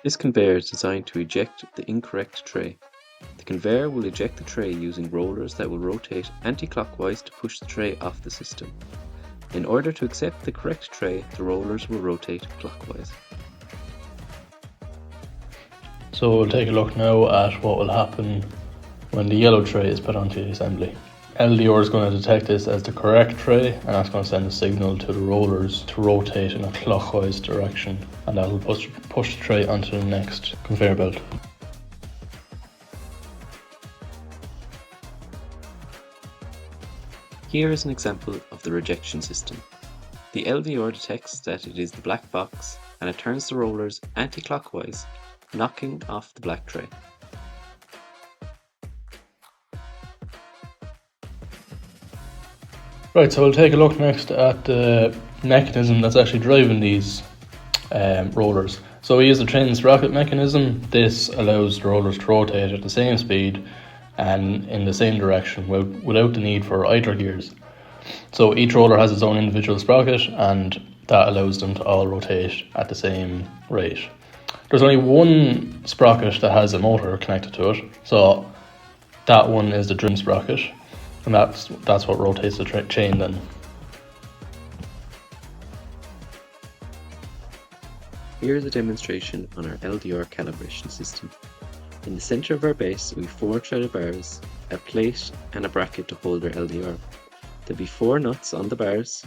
This conveyor is designed to eject the incorrect tray. The conveyor will eject the tray using rollers that will rotate anti-clockwise to push the tray off the system. In order to accept the correct tray, the rollers will rotate clockwise. So we'll take a look now at what will happen when the yellow tray is put onto the assembly. LDR is going to detect this as the correct tray, and that's going to send a signal to the rollers to rotate in a clockwise direction, and that will push the tray onto the next conveyor belt. Here is an example of the rejection system. The LDR detects that it is the black box, and it turns the rollers anti-clockwise, knocking off the black tray. Right, so we'll take a look next at the mechanism that's actually driving these rollers. So we use the train sprocket mechanism. This allows the rollers to rotate at the same speed and in the same direction without the need for idler gears. So each roller has its own individual sprocket, and that allows them to all rotate at the same rate. There's only one sprocket that has a motor connected to it, so that one is the drum sprocket, and that's what rotates the chain then. Here is a demonstration on our LDR calibration system. In the center of our base, we have 4 threaded bars, a plate and a bracket to hold our LDR. There'll be 4 nuts on the bars,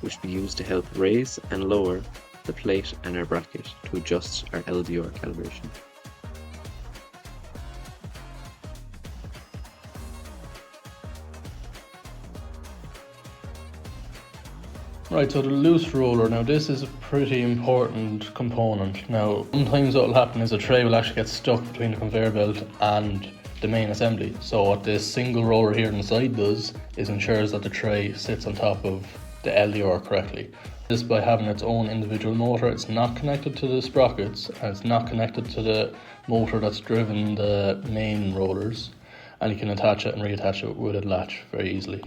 which will be used to help raise and lower the plate and our bracket to adjust our LDR calibration. Right, so the loose roller, now this is a pretty important component. Now, sometimes what will happen is a tray will actually get stuck between the conveyor belt and the main assembly. So what this single roller here inside does is ensures that the tray sits on top of the LDR correctly. This by having its own individual motor. It's not connected to the sprockets, and it's not connected to the motor that's driven the main rollers, and you can attach it and reattach it with a latch very easily.